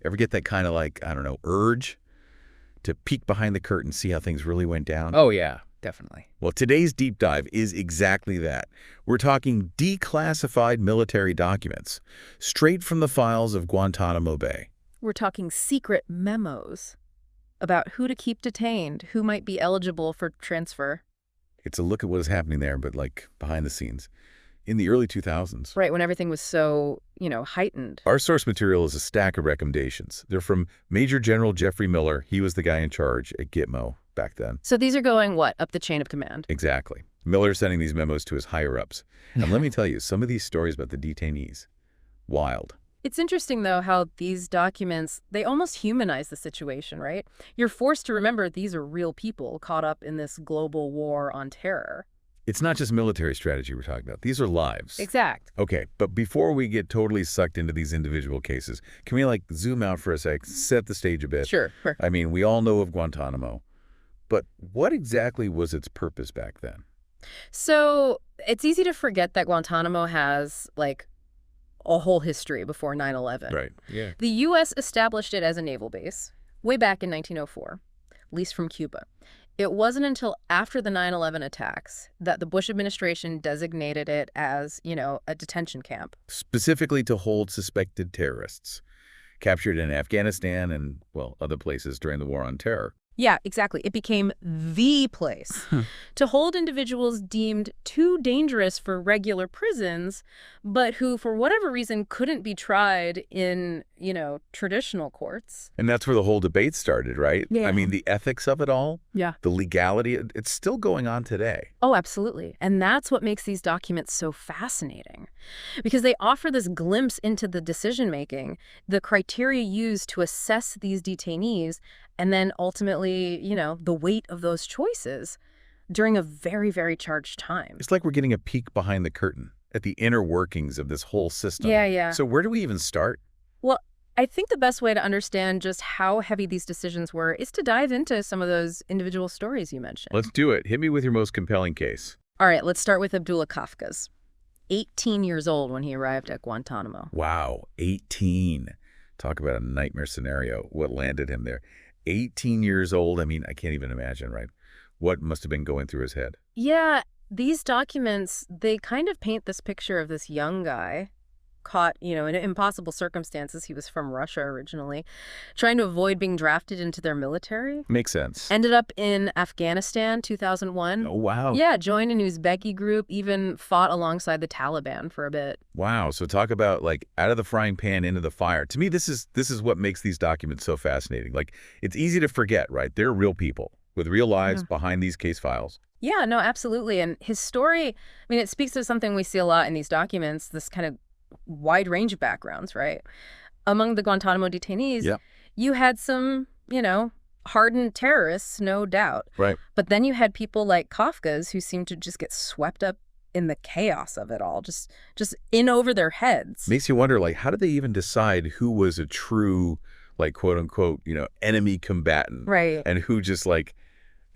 Ever get that kind of like, I don't know, urge to peek behind the curtain, see how things really went down? Oh, yeah, definitely. Well, today's deep dive is exactly that. We're talking declassified military documents, straight from the files of Guantanamo Bay. We're talking secret memos about who to keep detained, who might be eligible for transfer. It's a look at what is happening there, but like behind the scenes. In the early 2000s. Right, when everything was so, heightened. Our source material is a stack of recommendations. They're from Major General Jeffrey Miller. He was the guy in charge at Gitmo back then. So these are going, what, up the chain of command? Exactly. Miller's sending these memos to his higher-ups. And let me tell you, some of these stories about the detainees, wild. It's interesting, though, how these documents, they almost humanize the situation, right? You're forced to remember these are real people caught up in this global war on terror. It's not just military strategy we're talking about. These are lives. Exact. Okay, but before we get totally sucked into these individual cases, can we zoom out for a sec, set the stage a bit? Sure. I mean, we all know of Guantanamo, but what exactly was its purpose back then? So it's easy to forget that Guantanamo has, a whole history before 9/11. Right, yeah. The U.S. established it as a naval base way back in 1904, leased from Cuba. It wasn't until after the 9/11 attacks that the Bush administration designated it as, a detention camp. Specifically to hold suspected terrorists captured in Afghanistan and, well, other places during the War on Terror. Yeah, exactly. It became the place to hold individuals deemed too dangerous for regular prisons, but who, for whatever reason, couldn't be tried in, traditional courts. And that's where the whole debate started, right? Yeah. I mean, the ethics of it all, yeah, the legality, it's still going on today. Oh, absolutely. And that's what makes these documents so fascinating, because they offer this glimpse into the decision-making, the criteria used to assess these detainees, and then ultimately, the weight of those choices during a very, very charged time. It's like we're getting a peek behind the curtain at the inner workings of this whole system. Yeah. So where do we even start? Well, I think the best way to understand just how heavy these decisions were is to dive into some of those individual stories you mentioned. Let's do it. Hit me with your most compelling case. All right, let's start with Abdullah Kafkas. 18 years old when he arrived at Guantanamo. Wow, 18. Talk about a nightmare scenario. What landed him there? 18 years old. I mean, I can't even imagine, right? What must have been going through his head? Yeah, these documents, they kind of paint this picture of this young guy caught, in impossible circumstances. He was from Russia originally, trying to avoid being drafted into their military. Makes sense. Ended up in Afghanistan, 2001. Oh, wow. Yeah, joined an Uzbeki group, even fought alongside the Taliban for a bit. Wow. So talk about out of the frying pan into the fire. To me, this is what makes these documents so fascinating. It's easy to forget, right? They're real people with real lives behind these case files. Yeah, no, absolutely. And his story, it speaks to something we see a lot in these documents, this kind of wide range of backgrounds, right? Among the Guantanamo detainees, you had some, hardened terrorists, no doubt. Right. But then you had people like Kafka's who seemed to just get swept up in the chaos of it all, just in over their heads. Makes you wonder, how did they even decide who was a true, quote unquote, enemy combatant? Right. And who just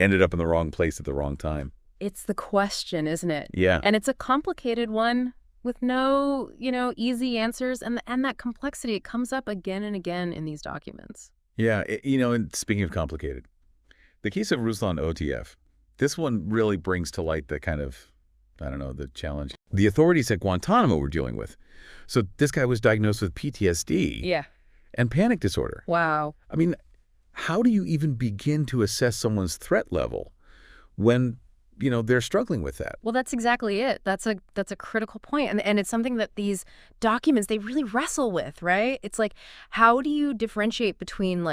ended up in the wrong place at the wrong time? It's the question, isn't it? Yeah. And it's a complicated one with no, easy answers. And that complexity, it comes up again and again in these documents. Yeah. And speaking of complicated, the case of Ruslan Otiev, this one really brings to light the kind of, the challenge the authorities at Guantanamo were dealing with. So this guy was diagnosed with PTSD. Yeah. And panic disorder. Wow. I mean, how do you even begin to assess someone's threat level when they're struggling with that? Well, that's exactly it. That's a critical point. And it's something that these documents, they really wrestle with, right? It's how do you differentiate between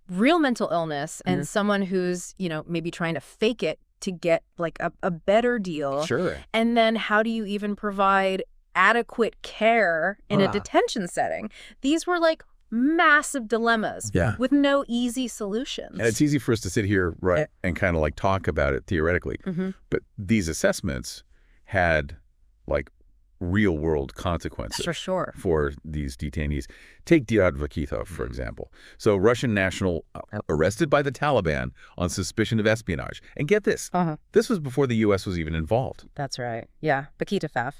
real mental illness and someone who's, maybe trying to fake it to get a better deal? Sure. And then how do you even provide adequate care in a detention setting? These were massive dilemmas with no easy solutions. And it's easy for us to sit here and kind of talk about it theoretically. But these assessments had real-world consequences For sure. for these detainees. Take Diyarbakir, for example. So Russian national arrested by the Taliban on suspicion of espionage. And get this, this was before the U.S. was even involved. That's right. Yeah, Bakitafaf.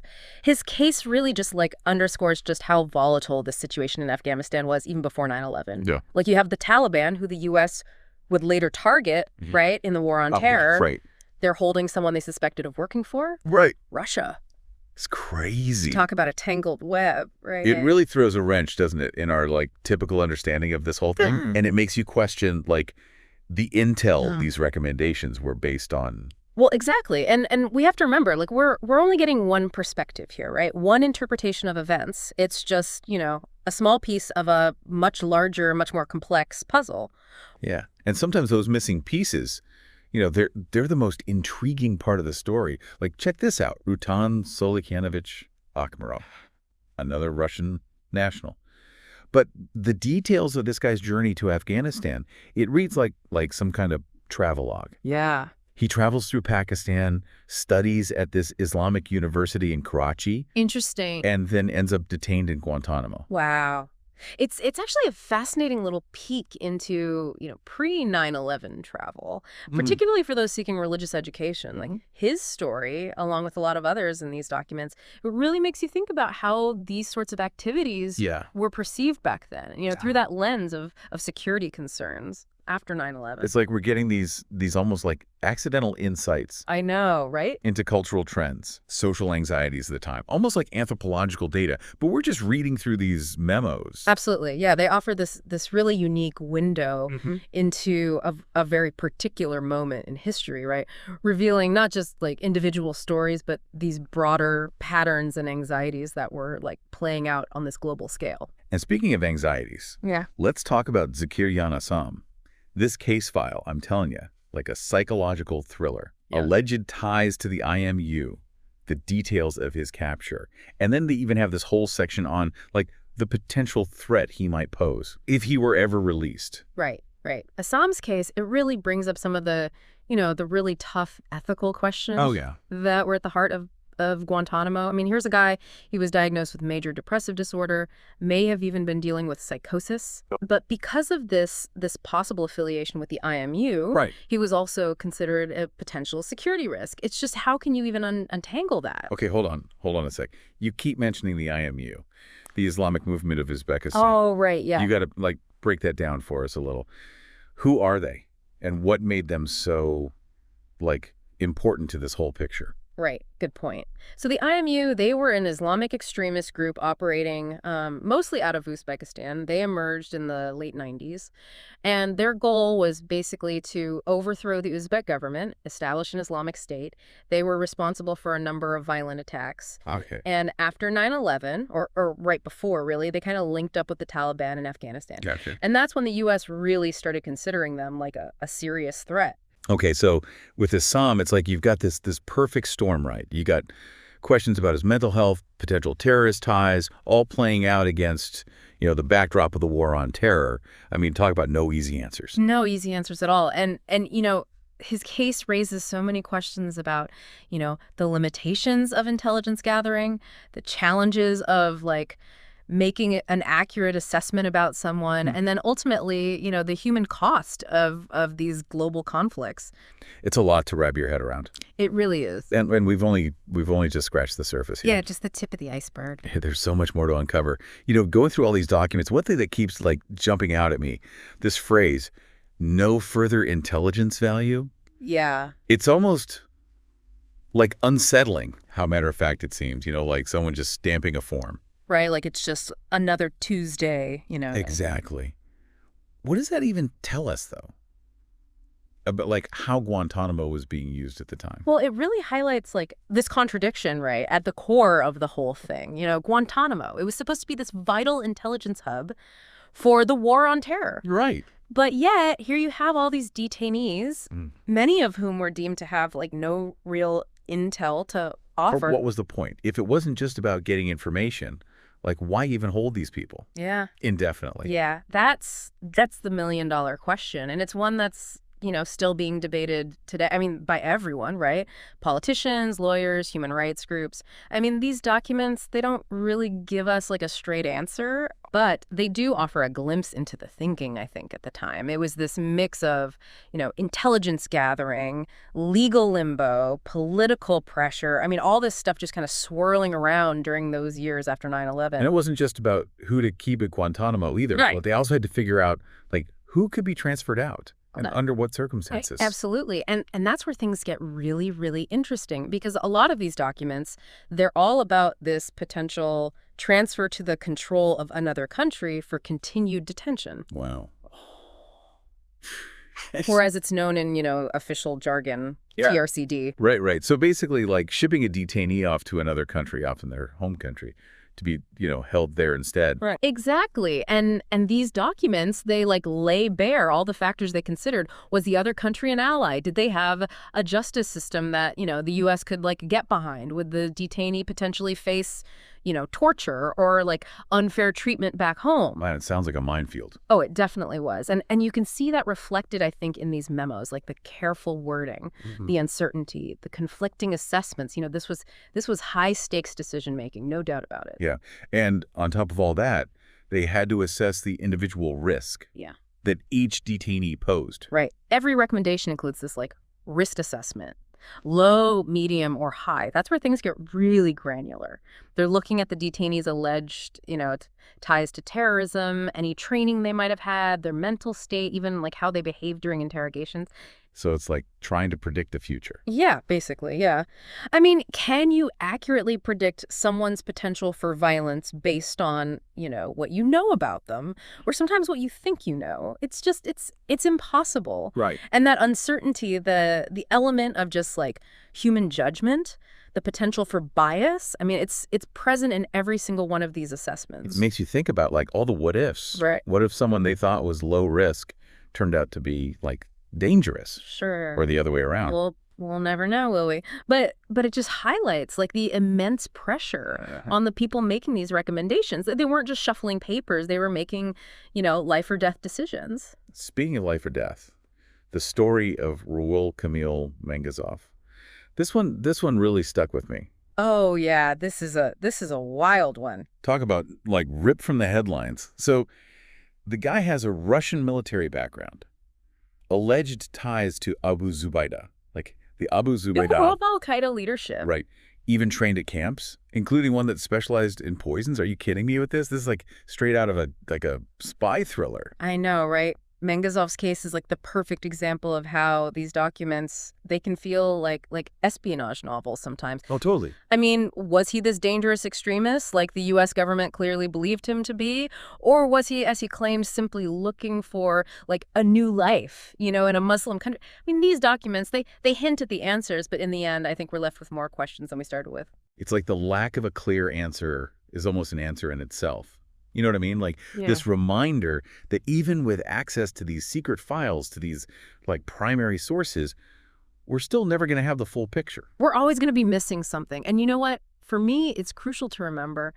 His case really just underscores just how volatile the situation in Afghanistan was even before 9/11. Yeah. Like you have the Taliban, who the U.S. would later target, right, in the war on terror. Right. They're holding someone they suspected of working for. Right. Russia. It's crazy. Talk about a tangled web, right? It really throws a wrench, doesn't it, in our typical understanding of this whole thing? And it makes you question the intel these recommendations were based on. Well, exactly. And we have to remember, we're only getting one perspective here, right? One interpretation of events. It's just, a small piece of a much larger, much more complex puzzle. Yeah. And sometimes those missing pieces, they're the most intriguing part of the story. Check this out. Rutan Solikhanovich Akhmarov, another Russian national. But the details of this guy's journey to Afghanistan, it reads like some kind of travelogue. Yeah. He travels through Pakistan, studies at this Islamic university in Karachi. Interesting. And then ends up detained in Guantanamo. Wow. It's actually a fascinating little peek into, pre-9/11 travel, particularly for those seeking religious education. His story, along with a lot of others in these documents, it really makes you think about how these sorts of activities were perceived back then, through that lens of security concerns after 9/11. It's like we're getting these almost accidental insights. I know, right? Into cultural trends, social anxieties of the time, almost like anthropological data. But we're just reading through these memos. Absolutely. Yeah, they offer this really unique window into a very particular moment in history, right? Revealing not just individual stories, but these broader patterns and anxieties that were playing out on this global scale. And speaking of anxieties, let's talk about Zakir Assam. This case file, I'm telling you, like a psychological thriller. Alleged ties to the IMU, the details of his capture. And then they even have this whole section on the potential threat he might pose if he were ever released. Right. Assam's case, it really brings up some of the, the really tough ethical questions that were at the heart of Guantanamo. I mean, here's a guy, he was diagnosed with major depressive disorder, may have even been dealing with psychosis. But because of this possible affiliation with the IMU, he was also considered a potential security risk. It's just, how can you even untangle that? Okay, hold on a sec. You keep mentioning the IMU, the Islamic Movement of Uzbekistan. Oh, right, yeah. You got to break that down for us a little. Who are they, and what made them so important to this whole picture? Right. Good point. So the IMU, they were an Islamic extremist group operating mostly out of Uzbekistan. They emerged in the late 90s. And their goal was basically to overthrow the Uzbek government, establish an Islamic state. They were responsible for a number of violent attacks. Okay. And after 9/11, or right before, really, they kind of linked up with the Taliban in Afghanistan. Gotcha. And that's when the U.S. really started considering them like a serious threat. Okay, so with Assam, it's you've got this perfect storm, right? You got questions about his mental health, potential terrorist ties, all playing out against, the backdrop of the war on terror. I mean, talk about no easy answers. No easy answers at all. And his case raises so many questions about, the limitations of intelligence gathering, the challenges of making an accurate assessment about someone, and then ultimately, the human cost of these global conflicts. It's a lot to wrap your head around. It really is. And we've only just scratched the surface here. Yeah, just the tip of the iceberg. There's so much more to uncover. Going through all these documents, one thing that keeps jumping out at me, this phrase, no further intelligence value. Yeah. It's almost unsettling, how matter of fact it seems, like someone just stamping a form. Right, it's just another Tuesday, Exactly. What does that even tell us, though? About how Guantanamo was being used at the time? Well, it really highlights this contradiction, right, at the core of the whole thing. Guantanamo, it was supposed to be this vital intelligence hub for the war on terror. Right. But yet, here you have all these detainees, many of whom were deemed to have no real intel to offer. Or what was the point? If it wasn't just about getting information, why even hold these people? Yeah. Indefinitely. Yeah, that's the $1 million question. And it's one that's, still being debated today. I mean, by everyone, right? Politicians, lawyers, human rights groups. I mean, these documents, they don't really give us like a straight answer, but they do offer a glimpse into the thinking, I think, at the time. It was this mix of, intelligence gathering, legal limbo, political pressure. I mean, all this stuff just kind of swirling around during those years after 9/11. And it wasn't just about who to keep at Guantanamo either. Right. But they also had to figure out, like, who could be transferred out and under what circumstances. Absolutely. And that's where things get really, really interesting, because a lot of these documents, they're all about this potential transfer to the control of another country for continued detention. Wow. Or as it's known in, official jargon, Yeah. TRCD. Right. So basically, like shipping a detainee off to another country, often their home country, to be, held there instead. Right. Exactly. And these documents, they lay bare all the factors they considered. Was the other country an ally? Did they have a justice system that, the U.S. could get behind? Would the detainee potentially face, torture or unfair treatment back home? Man, it sounds like a minefield. Oh, it definitely was. And you can see that reflected, I think, in these memos, like the careful wording, the uncertainty, the conflicting assessments. This was high stakes decision making, no doubt about it. Yeah. And on top of all that, they had to assess the individual risk that each detainee posed. Right. Every recommendation includes this risk assessment. Low, medium, or high. That's where things get really granular. They're looking at the detainees' alleged, ties to terrorism, any training they might have had, their mental state, even how they behave during interrogations. So it's like trying to predict the future. Yeah, basically, yeah. I mean, can you accurately predict someone's potential for violence based on, what you know about them, or sometimes what you think you know? It's just, it's impossible. Right. And that uncertainty, the element of just human judgment, the potential for bias, I mean, it's present in every single one of these assessments. It makes you think about all the what ifs. Right. What if someone they thought was low risk turned out to be dangerous? Sure. Or the other way around. We'll never know, will we? But it just highlights the immense pressure on the people making these recommendations. They weren't just shuffling papers. They were making, life or death decisions. Speaking of life or death, the story of Raul Camille Mangazov. This one really stuck with me. Oh yeah, this is a wild one. Talk about ripped from the headlines. So the guy has a Russian military background, alleged ties to Abu Zubaydah, the Abu Zubaydah. Of Al-Qaeda leadership. Right. Even trained at camps, including one that specialized in poisons. Are you kidding me with this? This is straight out of a spy thriller. I know, right? Mangazov's case is the perfect example of how these documents, they can feel like espionage novels sometimes. Oh, totally. I mean, was he this dangerous extremist like the U.S. government clearly believed him to be? Or was he, as he claimed, simply looking for a new life, in a Muslim country? I mean, these documents, they hint at the answers, but in the end, I think we're left with more questions than we started with. It's the lack of a clear answer is almost an answer in itself. You know what I mean? This reminder that even with access to these secret files, to these primary sources, we're still never going to have the full picture. We're always going to be missing something. And you know what? For me, it's crucial to remember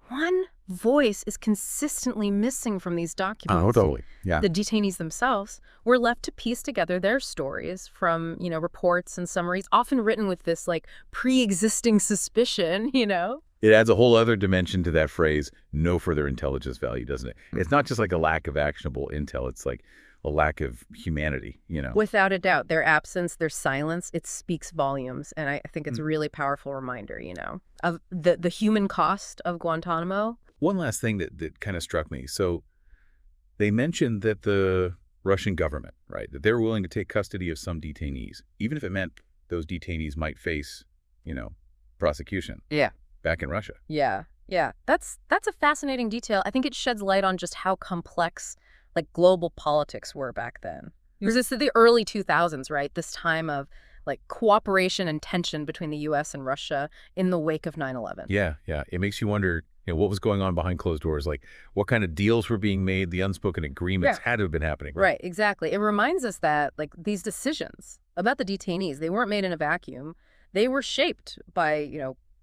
one voice is consistently missing from these documents. Oh, totally. Yeah. The detainees themselves were left to piece together their stories from, reports and summaries, often written with this pre-existing suspicion, It adds a whole other dimension to that phrase, no further intelligence value, doesn't it? It's not just a lack of actionable intel. It's a lack of humanity, Without a doubt. Their absence, their silence, it speaks volumes. And I think it's a really powerful reminder, of the human cost of Guantanamo. One last thing that kind of struck me. So they mentioned that the Russian government, right, that they were willing to take custody of some detainees, even if it meant those detainees might face, prosecution. Yeah. Back in Russia. Yeah. That's a fascinating detail. I think it sheds light on just how complex global politics were back then. Because it's the early 2000s, right? This time of cooperation and tension between the U.S. and Russia in the wake of 9/11. Yeah. It makes you wonder, what was going on behind closed doors? What kind of deals were being made? The unspoken agreements had to have been happening. Right, exactly. It reminds us that these decisions about the detainees, they weren't made in a vacuum. They were shaped by,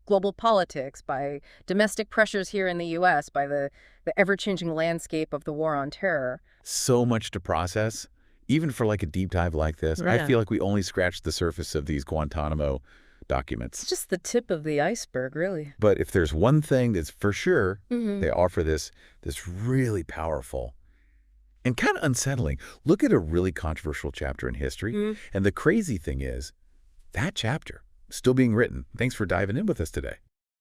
global politics, by domestic pressures here in the U.S., by the ever-changing landscape of the war on terror. So much to process. Even for like a deep dive like this, I Yeah. feel like we only scratched the surface of these Guantanamo It's documents. just the tip of the iceberg, really. But if there's one thing that's for sure, Hmm. they offer this really powerful and kind of unsettling. Look at a really controversial chapter in history. Hmm. And the crazy thing is, that chapter, still being written. Thanks for diving in with us today.